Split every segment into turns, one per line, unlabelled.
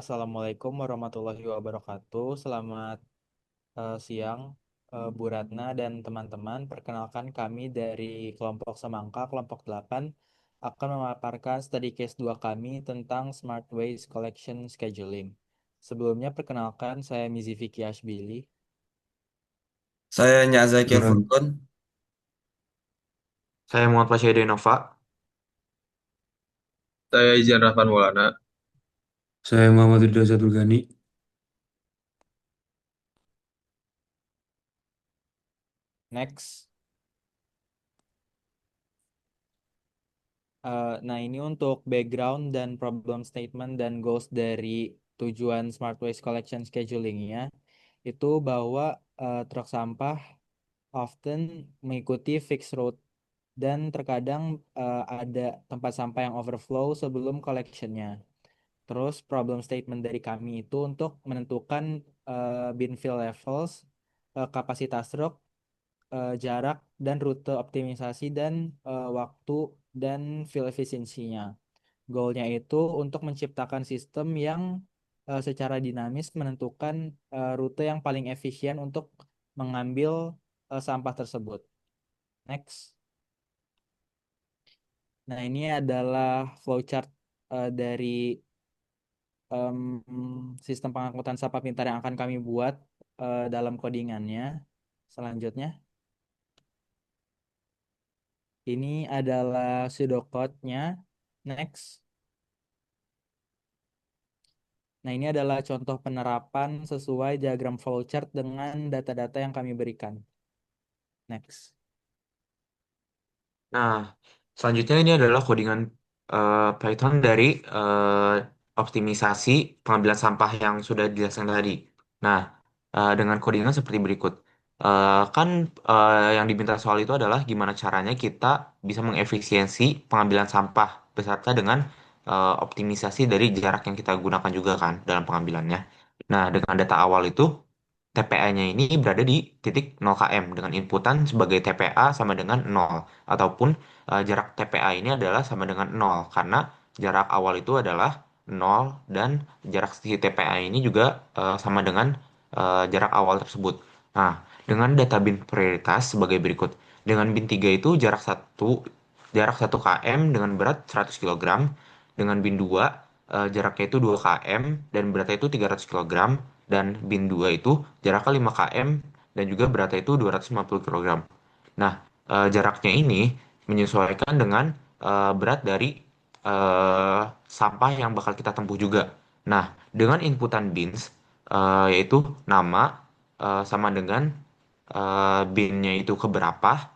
Assalamualaikum warahmatullahi wabarakatuh. Selamat siang, Bu Ratna dan teman-teman. Perkenalkan kami dari kelompok Semangka, kelompok 8, akan memaparkan study case 2 kami tentang Smart Waste Collection Scheduling. Sebelumnya perkenalkan saya Mizi Vicky Ashbili.
Saya Nya Zakir
Dengan
Furkon.
Saya Muhammad Fasyadi Nova.
Saya izin Rahman Maulana.
Saya Muhammad Ridha Satul Ghani.
Next. Nah, ini untuk background dan problem statement dan goals dari tujuan Smart Waste Collection Scheduling-nya. Itu bahwa truk sampah often mengikuti fixed route dan terkadang ada tempat sampah yang overflow sebelum collectionnya. Terus problem statement dari kami itu untuk menentukan bin fill levels, kapasitas truk, jarak dan rute optimisasi dan waktu dan fuel efisiensinya. Goalnya itu untuk menciptakan sistem yang secara dinamis menentukan rute yang paling efisien untuk mengambil sampah tersebut. Next. Nah, ini adalah flowchart dari sistem pengangkutan sampah pintar yang akan kami buat dalam codingannya. Selanjutnya, ini adalah pseudocode-nya. Next. Nah, ini adalah contoh penerapan sesuai diagram flowchart dengan data-data yang kami berikan. Next.
Nah, selanjutnya ini adalah codingan Python dari optimisasi pengambilan sampah yang sudah dijelaskan tadi. Nah, dengan codingan seperti berikut. Kan yang diminta soal itu adalah gimana caranya kita bisa mengefisiensi pengambilan sampah beserta dengan optimisasi dari jarak yang kita gunakan juga kan dalam pengambilannya. Nah, dengan data awal itu TPA-nya ini berada di titik 0 km dengan inputan sebagai TPA sama dengan 0 ataupun jarak TPA ini adalah sama dengan 0 karena jarak awal itu adalah 0 dan jarak si TPA ini juga sama dengan jarak awal tersebut. Nah, dengan data bin prioritas sebagai berikut. Dengan bin 3 itu jarak satu km dengan berat 100 kg. Dengan bin 2 jaraknya itu 2 km dan beratnya itu 300 kg. Dan bin 2 itu jaraknya 5 km dan juga beratnya itu 250 kg. Nah, jaraknya ini menyesuaikan dengan berat dari sampah yang bakal kita tempuh juga. Nah, dengan inputan bins, yaitu nama sama dengan binnya itu keberapa,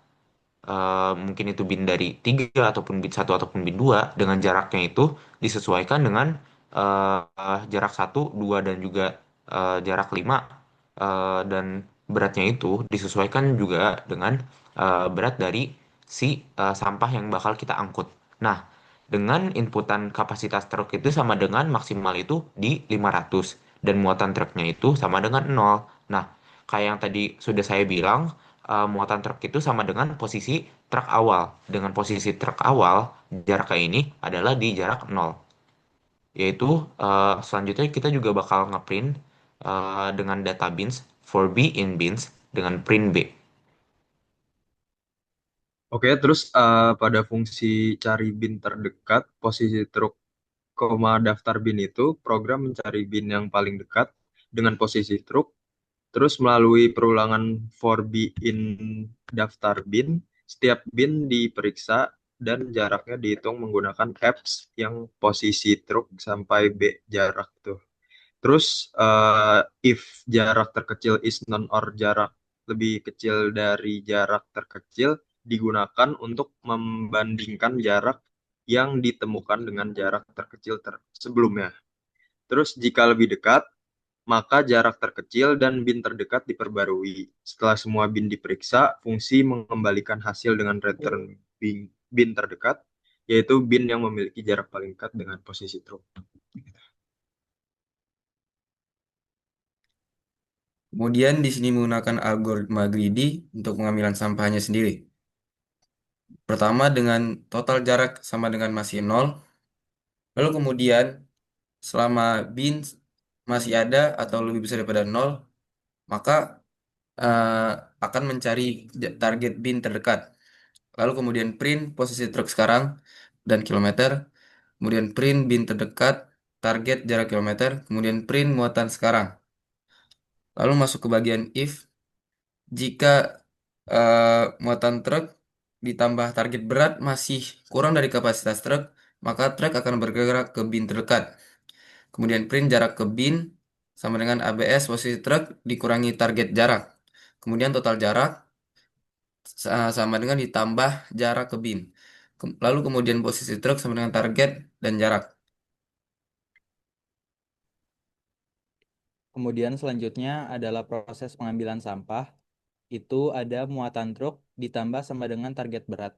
mungkin itu bin dari 3 ataupun bin satu ataupun bin 2 dengan jaraknya itu disesuaikan dengan jarak satu 2 dan juga jarak 5 dan beratnya itu disesuaikan juga dengan berat dari si sampah yang bakal kita angkut. Nah, dengan inputan kapasitas truk itu sama dengan maksimal itu di 500 dan muatan truknya itu sama dengan 0. Nah, kayak yang tadi sudah saya bilang, muatan truk itu sama dengan posisi truk awal. Dengan posisi truk awal, jaraknya ini adalah di jarak 0. Yaitu selanjutnya kita juga bakal ngeprint dengan data bins for B in bins dengan print B.
Oke, terus pada fungsi cari bin terdekat, posisi truk, daftar bin itu, program mencari bin yang paling dekat dengan posisi truk, terus melalui perulangan for B in daftar bin, setiap bin diperiksa dan jaraknya dihitung menggunakan apps yang posisi truk sampai B jarak tuh. Terus if jarak terkecil is none or jarak lebih kecil dari jarak terkecil digunakan untuk membandingkan jarak yang ditemukan dengan jarak terkecil sebelumnya. Terus jika lebih dekat, maka jarak terkecil dan bin terdekat diperbarui. Setelah semua bin diperiksa, fungsi mengembalikan hasil dengan return bin terdekat, yaitu bin yang memiliki jarak paling dekat dengan posisi truk.
Kemudian di sini menggunakan algoritma greedy untuk pengambilan sampahnya sendiri. Pertama dengan total jarak sama dengan masih 0. Lalu kemudian Selama bin masih ada atau lebih besar daripada nol, maka eh, akan mencari target bin terdekat. Lalu kemudian print posisi truk sekarang dan kilometer, kemudian print bin terdekat, target jarak kilometer, kemudian print muatan sekarang. Lalu masuk ke bagian if, jika muatan truk ditambah target berat masih kurang dari kapasitas truk, maka truk akan bergerak ke bin terdekat. Kemudian print jarak ke bin sama dengan ABS posisi truk dikurangi target jarak. Kemudian total jarak sama dengan ditambah jarak ke bin. Lalu kemudian posisi truk sama dengan target dan jarak.
Kemudian selanjutnya adalah proses pengambilan sampah. Itu ada muatan truk ditambah sama dengan target berat.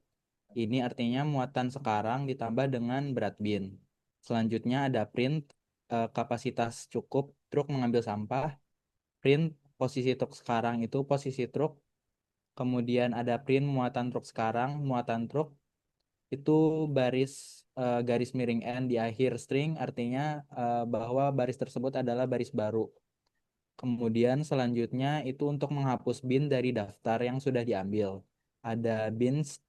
Ini artinya muatan sekarang ditambah dengan berat bin. Selanjutnya ada print kapasitas cukup truk mengambil sampah. Print posisi truk sekarang itu posisi truk. Kemudian ada print muatan truk sekarang, muatan truk itu garis miring N di akhir string, artinya bahwa baris tersebut adalah baris baru. Kemudian selanjutnya itu untuk menghapus bin dari daftar yang sudah diambil. Ada bins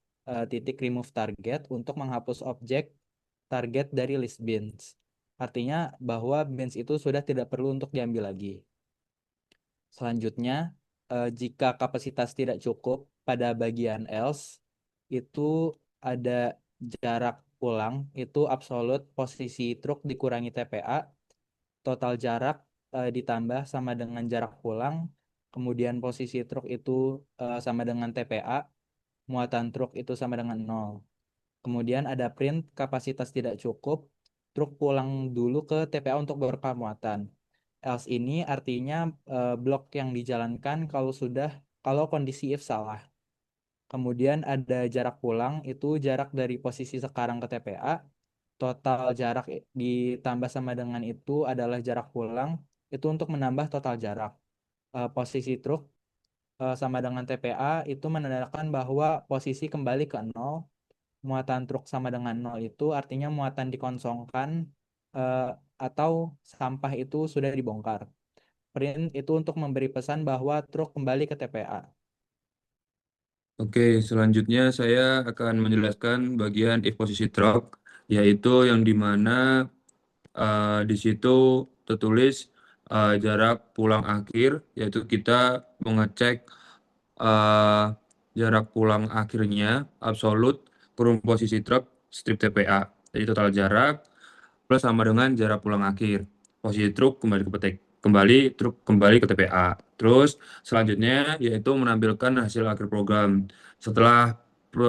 titik remove target untuk menghapus objek target dari list bins. Artinya bahwa bins itu sudah tidak perlu untuk diambil lagi. Selanjutnya, jika kapasitas tidak cukup pada bagian else, itu ada jarak pulang, itu absolut posisi truk dikurangi TPA, total jarak ditambah sama dengan jarak pulang, kemudian posisi truk itu sama dengan TPA, muatan truk itu sama dengan 0. Kemudian ada print kapasitas tidak cukup, truk pulang dulu ke TPA untuk berekam muatan. Else ini artinya blok yang dijalankan kalau kondisi if salah. Kemudian ada jarak pulang, itu jarak dari posisi sekarang ke TPA. Total jarak ditambah sama dengan itu adalah jarak pulang, itu untuk menambah total jarak. Posisi truk sama dengan TPA itu menandakan bahwa posisi kembali ke 0. Muatan truk sama dengan 0 itu artinya muatan dikosongkan eh, atau sampah itu sudah dibongkar. Print itu untuk memberi pesan bahwa truk kembali ke TPA.
Oke, selanjutnya saya akan menjelaskan bagian if posisi truk, yaitu yang dimana di situ tertulis jarak pulang akhir, yaitu kita mengecek eh, jarak pulang akhirnya absolut kurung posisi truk strip TPA. Jadi total jarak plus sama dengan jarak pulang akhir. Posisi truk kembali ke TPA. Terus selanjutnya yaitu menampilkan hasil akhir program. Setelah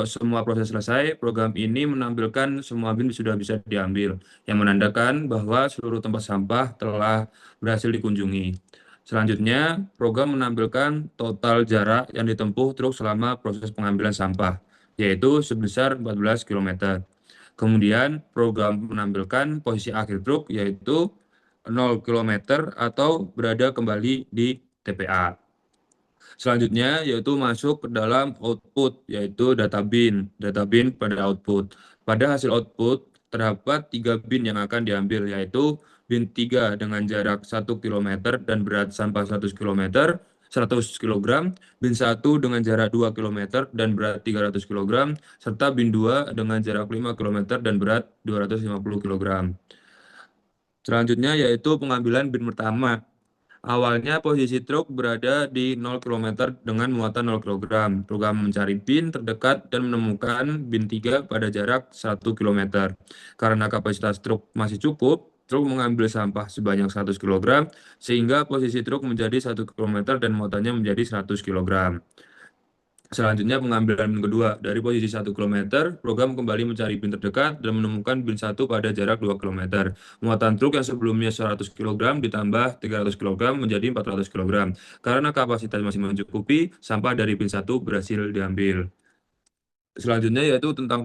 semua proses selesai, program ini menampilkan semua bin sudah bisa diambil, yang menandakan bahwa seluruh tempat sampah telah berhasil dikunjungi. Selanjutnya, program menampilkan total jarak yang ditempuh truk selama proses pengambilan sampah, yaitu sebesar 14 km. Kemudian, program menampilkan posisi akhir truk, yaitu 0 km atau berada kembali di TPA. Selanjutnya yaitu masuk ke dalam output, yaitu data bin pada output. Pada hasil output terdapat 3 bin yang akan diambil, yaitu bin 3 dengan jarak 1 km dan berat sampah 100 km, 100 kg, bin 1 dengan jarak 2 km dan berat 300 kg, serta bin 2 dengan jarak 5 km dan berat 250 kg. Selanjutnya yaitu pengambilan bin pertama. Awalnya posisi truk berada di 0 km dengan muatan 0 kg. Program mencari bin terdekat dan menemukan bin 3 pada jarak 1 km. Karena kapasitas truk masih cukup, truk mengambil sampah sebanyak 100 kg, sehingga posisi truk menjadi 1 km dan muatannya menjadi 100 kg. Selanjutnya pengambilan bin kedua. Dari posisi 1 km, program kembali mencari bin terdekat dan menemukan bin 1 pada jarak 2 km. Muatan truk yang sebelumnya 100 kg ditambah 300 kg menjadi 400 kg. Karena kapasitas masih mencukupi, sampah dari bin 1 berhasil diambil. Selanjutnya yaitu tentang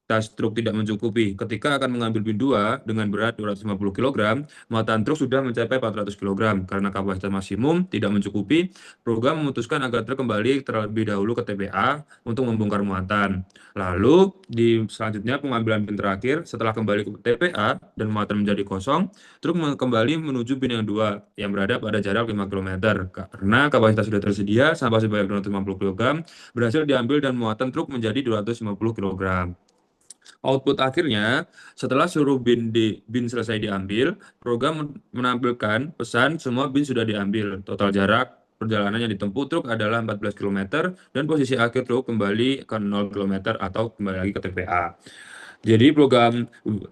kapasitas truk tidak mencukupi. Ketika akan mengambil bin 2 dengan berat 250 kg, muatan truk sudah mencapai 400 kg. Karena kapasitas maksimum tidak mencukupi, program memutuskan agar truk kembali terlebih dahulu ke TPA untuk membongkar muatan. Lalu di selanjutnya pengambilan bin terakhir setelah kembali ke TPA dan muatan menjadi kosong, truk kembali menuju bin yang 2 yang berada pada jarak 5 km. Karena kapasitas sudah tersedia, sampah sebanyak 250 kg berhasil diambil dan muatan truk menjadi 250 kg. Output akhirnya, setelah seluruh bin selesai diambil, program menampilkan pesan semua bin sudah diambil. Total jarak perjalanan yang ditempuh truk adalah 14 km dan posisi akhir truk kembali ke 0 km atau kembali lagi ke TPA. Jadi program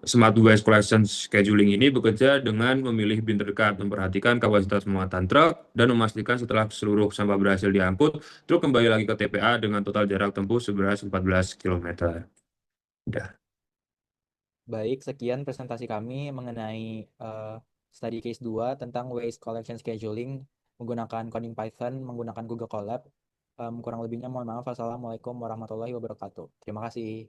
Smart Waste Collection Scheduling ini bekerja dengan memilih bin terdekat, memperhatikan kapasitas muatan truk, dan memastikan setelah seluruh sampah berhasil diangkut, truk kembali lagi ke TPA dengan total jarak tempuh seberat 14 km. Udah.
Baik, sekian presentasi kami mengenai study case 2 tentang waste collection scheduling menggunakan coding Python, menggunakan Google Colab. Kurang lebihnya mohon maaf. Assalamualaikum warahmatullahi wabarakatuh. Terima kasih.